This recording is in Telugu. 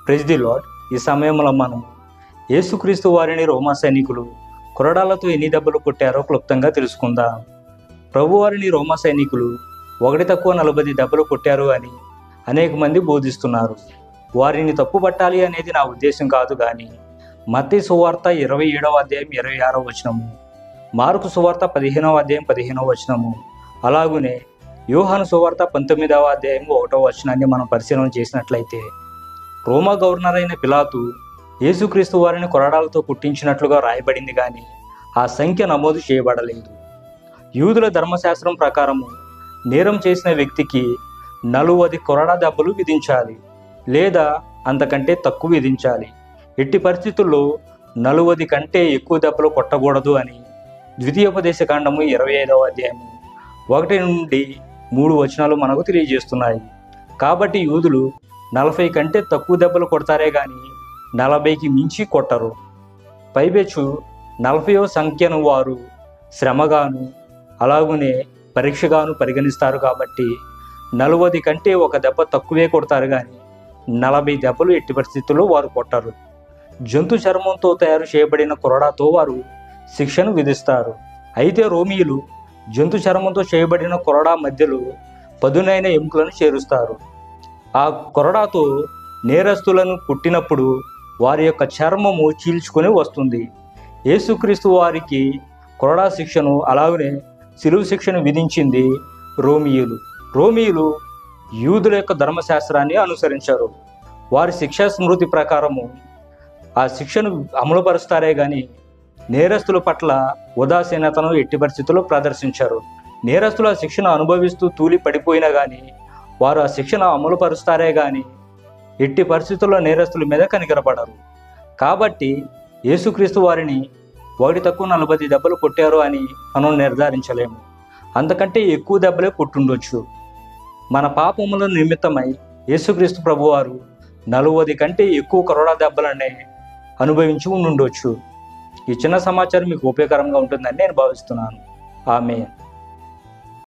Praise the lord. ఈ సమయంలో మనం యేసుక్రీస్తు వారిని రోమా సైనికులు కొరడాలతో ఎన్ని దెబ్బలు కొట్టారో క్లుప్తంగా తెలుసుకుందాం. ప్రభువారిని రోమా సైనికులు 1=40 దెబ్బలు కొట్టారు అని అనేక మంది బోధిస్తున్నారు. వారిని తప్పు పట్టాలి అనేది నా ఉద్దేశం కాదు, కానీ మత్తయి సువార్త 27వ అధ్యాయం 26వ వచనము, మార్కు సువార్త 15వ అధ్యాయం 15వ వచనము, అలాగునే యోహాను సువార్త 19వ అధ్యాయం 1వ వచనాన్ని మనం పరిశీలన చేసినట్లయితే, రోమా గవర్నర్ అయిన పిలాతు యేసుక్రీస్తు వారిని కొరడాలతో కుట్టించినట్లుగా రాయబడింది, కానీ ఆ సంఖ్య నమోదు చేయబడలేదు. యూదుల ధర్మశాస్త్రం ప్రకారము నేరం చేసిన వ్యక్తికి 40 కొరడా దెబ్బలు విధించాలి, లేదా అంతకంటే తక్కువ విధించాలి. ఎట్టి పరిస్థితుల్లో 40 కంటే ఎక్కువ దెబ్బలు కొట్టకూడదు అని ద్వితీయోపదేశకాండము 25వ అధ్యాయము 1 నుండి 3 వచనాలు మనకు తెలియజేస్తున్నాయి. కాబట్టి యూదులు 40 కంటే తక్కువ దెబ్బలు కొడతారే కానీ 40కి మించి కొట్టరు. పైబెచ్చు 40వ సంఖ్యను వారు శ్రమగాను అలాగునే పరీక్షగాను పరిగణిస్తారు. కాబట్టి 40 కంటే ఒక దెబ్బ తక్కువే కొడతారు, కానీ 40 దెబ్బలు ఎట్టి పరిస్థితుల్లో వారు కొట్టరు. జంతు చర్మంతో తయారు చేయబడిన కొరడాతో వారు శిక్షను విధిస్తారు. అయితే రోమీయులు జంతు చర్మంతో చేయబడిన కొరడా మధ్యలో పదునైన ఎముకలను చేరుస్తారు. ఆ కొరడాతో నేరస్తులను కుట్టినప్పుడు వారి యొక్క చర్మము చీల్చుకొని వస్తుంది. యేసుక్రీస్తు వారికి కొరడా శిక్షను అలాగనే శిలువ శిక్షను విధించింది రోమీయులు యూదుల యొక్క ధర్మశాస్త్రాన్ని అనుసరించారు. వారి శిక్షా స్మృతి ప్రకారము ఆ శిక్షను అమలుపరుస్తారే కానీ నేరస్తుల పట్ల ఉదాసీనతను ఎట్టి పరిస్థితుల్లో ప్రదర్శించారు. నేరస్తులు ఆ శిక్షను అనుభవిస్తూ తూలి పడిపోయినా కానీ వారు ఆ శిక్షను అమలుపరుస్తారే కానీ ఎట్టి పరిస్థితుల్లో నేరస్తుల మీద కనికరపడరు. కాబట్టి యేసుక్రీస్తు వారిని 1=40 దెబ్బలు కొట్టారు అని మనం నిర్ధారించలేము. అంతకంటే ఎక్కువ దెబ్బలే కొట్టుండొచ్చు. మన పాపముల నిమిత్తమై యేసుక్రీస్తు ప్రభువారు 40 కంటే ఎక్కువ కొరడా దెబ్బలనే అనుభవించి ఉండుండొచ్చు. ఈ చిన్న సమాచారం మీకు ఉపయోగకరంగా ఉంటుందని నేను భావిస్తున్నాను. ఆమేన్.